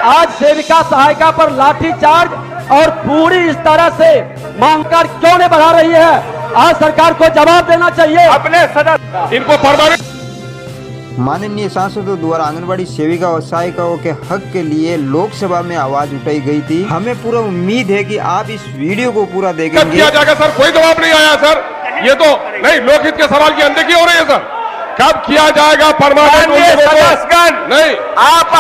आज सेविका सहायिका पर लाठीचार्ज और पूरी इस तरह से मांग कर क्यों नहीं बढ़ा रही है? आज सरकार को जवाब देना चाहिए। अपने सदस्य इनको परमानेंट। माननीय सांसदों द्वारा आंगनबाड़ी सेविका और सहायिकाओं के हक के लिए लोकसभा में आवाज उठाई गई थी। हमें पूरा उम्मीद है कि आप इस वीडियो को पूरा देखेंगे। कब किया जाएगा सर? कोई जवाब नहीं आया सर। ये तो नहीं, लोकहित के सवाल की अनदेखी हो रही है सर। कब किया जाएगा परमानेंट? नहीं, आप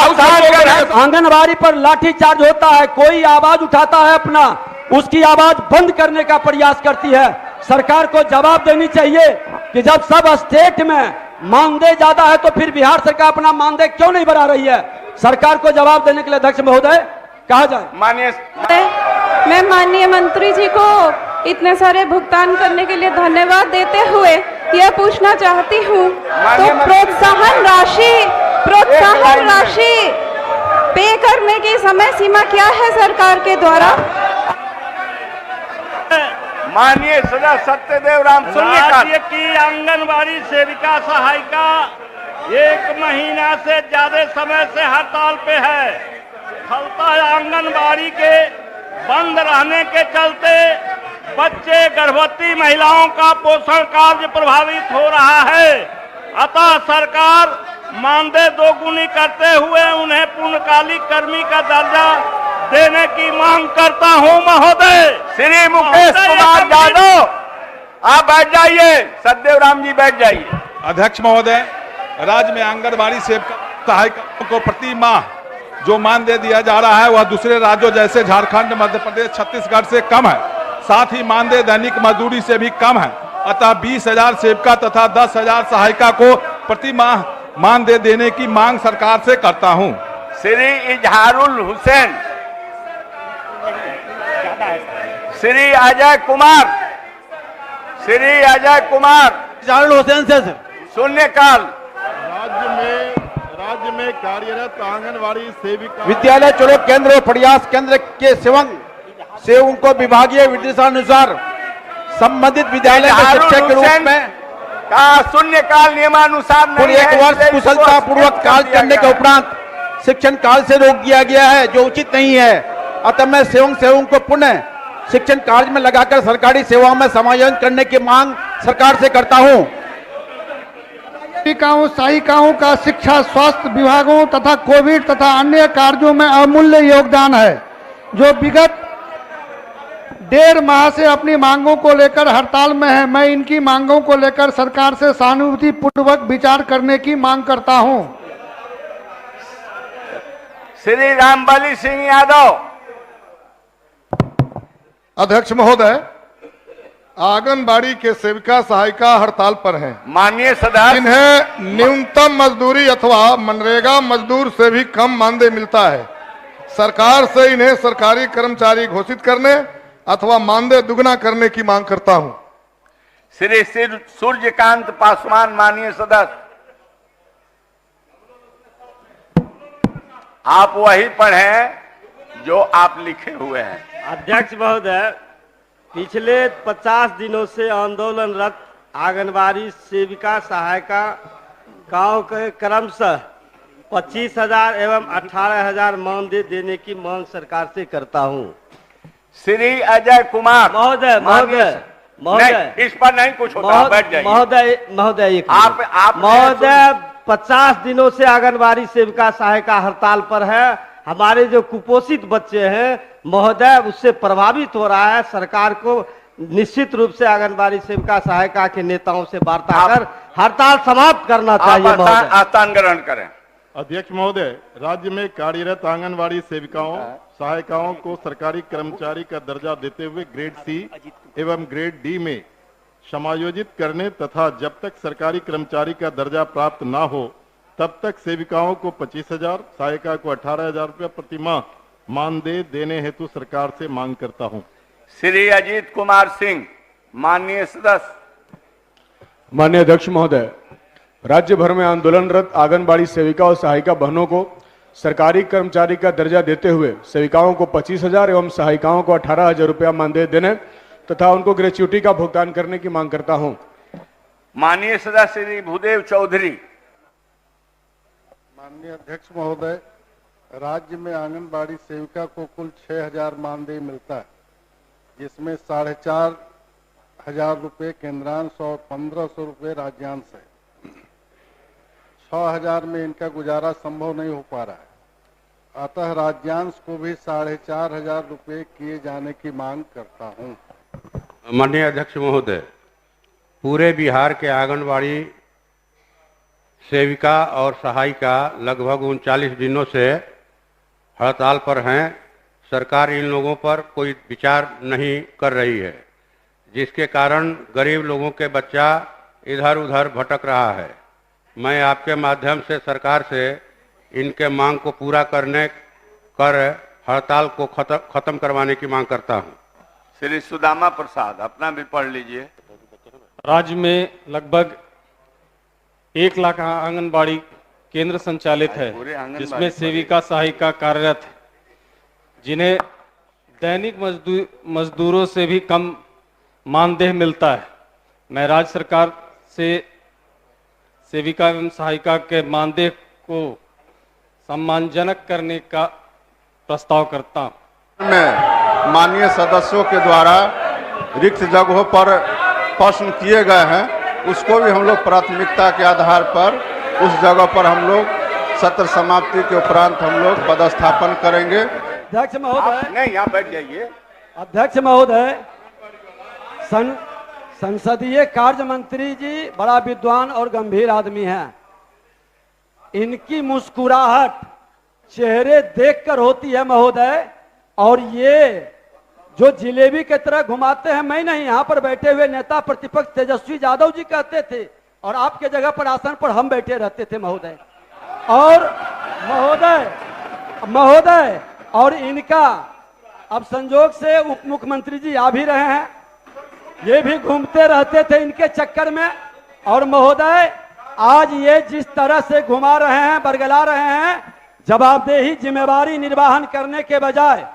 आंगनबाड़ी पर लाठीचार्ज होता है, कोई आवाज उठाता है अपना, उसकी आवाज बंद करने का प्रयास करती है। सरकार को जवाब देनी चाहिए कि जब सब स्टेट में मानदेय ज्यादा है तो फिर बिहार सरकार अपना मानदेय क्यों नहीं बढ़ा रही है? सरकार को जवाब देने के लिए अध्यक्ष महोदय कहा जाए। मैं माननीय मंत्री जी को इतने सारे भुगतान करने के लिए धन्यवाद देते हुए यह पूछना चाहती हूँ, तो प्रोत्साहन राशि पे करने की समय सीमा क्या है सरकार के द्वारा? माननीय सदस्य सत्यदेव राम राज्य की आंगनबाड़ी सेविका सहायिका 1 महीना से ज्यादा समय से हड़ताल पे है। फलतः आंगनबाड़ी के बंद रहने के चलते बच्चे, गर्भवती महिलाओं का पोषण कार्य प्रभावित हो रहा है। अतः सरकार मानदेय दोगुनी करते हुए उन्हें पूर्णकालिक कर्मी का दर्जा देने की मांग करता हूं महोदय। श्री मुकेश कुमार यादव, आप बैठ जाइए। सत्यदेव राम जी बैठ जाइए। अध्यक्ष महोदय, राज्य में आंगनबाड़ी सेविका सहायिकाओं को प्रति माह जो मानदेय दिया जा रहा है वह दूसरे राज्यों जैसे झारखंड, मध्य प्रदेश, छत्तीसगढ़ से कम है। साथ ही मानदेय दैनिक मजदूरी से भी कम है। अतः 20,000 सेविका तथा 10,000 सहायिका को प्रति माह मानदेय देने की मांग सरकार से करता हूं। श्री इजहारुल हुसैन, श्री अजय कुमार, इजहारुल हुसैन से शून्यकाल। राज्य में कार्यरत आंगनबाड़ी सेविका विद्यालय चलो केंद्र और प्रयास केंद्र के सेवकों को विभागीय निर्देशानुसार संबंधित विद्यालय के शिक्षक के रूप में का शून्यकाल नियमानुसार नहीं है। 1 वर्ष कुशलता पूर्वक कार्य करने के उपरांत शिक्षण काल से रोक दिया गया है, जो उचित नहीं है। अतः मैं सेवकों को पुनः शिक्षण कार्य में लगाकर सरकारी सेवाओं में समायोजन करने की मांग सरकार से करता हूं। सेविकाओं सहायिकाओं का शिक्षा, स्वास्थ्य विभागों तथा कोविड तथा अन्य कार्यों में अमूल्य योगदान है, जो विगत 1.5 माह से अपनी मांगों को लेकर हड़ताल में है। मैं इनकी मांगों को लेकर सरकार से सहानुभूति पूर्वक विचार करने की मांग करता हूं। श्री रामबली सिंह यादव। अध्यक्ष महोदय, आंगनबाड़ी के सेविका सहायिका हड़ताल पर हैं। माननीय सदस्य, इन्हें न्यूनतम मजदूरी अथवा मनरेगा मजदूर से भी कम मानदेय मिलता है। सरकार से इन्हें सरकारी कर्मचारी घोषित करने अथवा मानदेय दुगना करने की मांग करता हूं। श्री सूर्यकांत पासवान, माननीय सदस्य, आप वही पढ़ें जो आप लिखे हुए हैं। अध्यक्ष महोदय, पिछले 50 दिनों से आंदोलनरत आंगनबाड़ी सेविका सहायिका गांव के क्रमशः 25,000 एवं 18,000 मानदेय देने की मांग सरकार से करता हूं। श्री अजय कुमार। महोदय, इस पर नहीं कुछ होता, बैठ जाइए। महोदय, आप महोदय, 50 दिनों से आंगनबाड़ी सेविका सहायिका हड़ताल पर है। हमारे जो कुपोषित बच्चे हैं महोदय, उससे प्रभावित हो रहा है। सरकार को निश्चित रूप से आंगनबाड़ी सेविका सहायिका के नेताओं से वार्ता कर हड़ताल समाप्त करना चाहिए। आस्थान ग्रहण करें। अध्यक्ष महोदय, राज्य में कार्यरत आंगनबाड़ी सेविकाओं सहायिकाओं को सरकारी कर्मचारी का दर्जा देते हुए ग्रेड सी एवं ग्रेड डी में समायोजित करने तथा जब तक सरकारी कर्मचारी का दर्जा प्राप्त न हो तब तक सेविकाओं को 25,000, सहायिका को 18,000 रुपया प्रति माह मानदेय देने हेतु सरकार से मांग करता हूं। श्री अजीत कुमार सिंह, माननीय सदस्य। माननीय अध्यक्ष महोदय, राज्य भर में आंदोलनरत आंगनबाड़ी सेविका और सहायिका बहनों को सरकारी कर्मचारी का दर्जा देते हुए सेविकाओं को 25,000 एवं सहायिकाओं को 18,000 रुपया मानदेय देने तथा उनको ग्रेच्युटी का भुगतान करने की मांग करता हूं। माननीय सदस्य श्री भूदेव चौधरी। माननीय अध्यक्ष महोदय, राज्य में आंगनबाड़ी सेविका को कुल 6,000 मानदेय मिलता है, जिसमें 4,500 रुपये केंद्रांश और 1,500 रुपये राज्यांश है। 6,000 में इनका गुजारा संभव नहीं हो पा रहा है, अतः राज्यांश को भी 4,500 रुपये किए जाने की मांग करता हूं। माननीय अध्यक्ष महोदय, पूरे बिहार के आंगनबाड़ी सेविका और सहायिका लगभग 39 दिनों से हड़ताल पर हैं। सरकार इन लोगों पर कोई विचार नहीं कर रही है, जिसके कारण गरीब लोगों के बच्चा इधर उधर भटक रहा है। मैं आपके माध्यम से सरकार से इनके मांग को पूरा कर हड़ताल को खत्म करवाने की मांग करता हूं। श्री सुदामा प्रसाद, अपना भी पढ़ लीजिए। राज्य में लगभग 1 लाख आंगनबाड़ी केंद्र संचालित है, जिसमें सेविका सहायिका कार्यरत है, जिन्हें दैनिक मजदूरों से भी कम मानदेय मिलता है। मैं राज्य सरकार से सेविका एवं सहायिका के मानदेय को सम्मानजनक करने का प्रस्ताव करता हूं। में माननीय सदस्यों के द्वारा रिक्त जगहों पर प्रश्न किए गए हैं, उसको भी हम लोग प्राथमिकता के आधार पर उस जगह पर हम लोग सत्र समाप्ति के उपरांत हम लोग पदस्थापन करेंगे। अध्यक्ष महोदय, नहीं, यहाँ बैठ जाइए। अध्यक्ष महोदय, संसदीय कार्य मंत्री जी बड़ा विद्वान और गंभीर आदमी हैं। इनकी मुस्कुराहट चेहरे देखकर होती है महोदय, और ये जो जिलेबी की तरह घुमाते हैं, मैं नहीं, यहाँ पर बैठे हुए नेता प्रतिपक्ष तेजस्वी यादव जी कहते थे, और आपके जगह पर आसन पर हम बैठे रहते थे महोदय। और महोदय और इनका अब संजोग से उप मुख्यमंत्री जी आ भी रहे हैं, ये भी घूमते रहते थे इनके चक्कर में। और महोदय, आज ये जिस तरह से घुमा रहे हैं, बरगला रहे हैं, जवाबदेही जिम्मेवारी निर्वहन करने के बजाय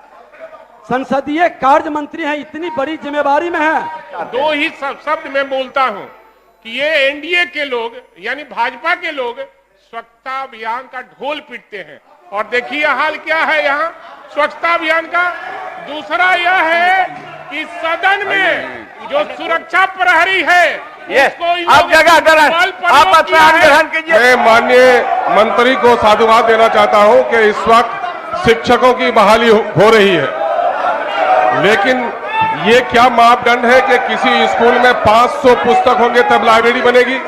संसदीय कार्य मंत्री हैं, इतनी बड़ी जिम्मेवारी में है। दो ही शब्द में बोलता हूं कि ये एनडीए के लोग यानी भाजपा के लोग स्वच्छता अभियान का ढोल पीटते हैं, और देखिए हाल क्या है यहाँ स्वच्छता अभियान का। दूसरा यह है कि सदन में जो सुरक्षा प्रहरी है, आप जगह ग्रहण कीजिए। मैं माननीय मंत्री को साधुवाद देना चाहता हूं कि इस वक्त शिक्षकों की बहाली हो रही है, लेकिन ये क्या मापदंड है कि किसी स्कूल में 500 पुस्तक होंगे तब लाइब्रेरी बनेगी?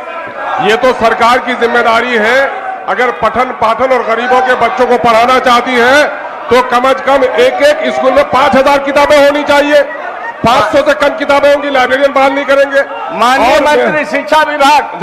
ये तो सरकार की जिम्मेदारी है। अगर पठन पाठन और गरीबों के बच्चों को पढ़ाना चाहती है तो कम से कम एक स्कूल में 5,000 किताबें होनी चाहिए। 500 से कम किताबें होंगी, लाइब्रेरियन बहाल नहीं करेंगे। माननीय मंत्री शिक्षा विभाग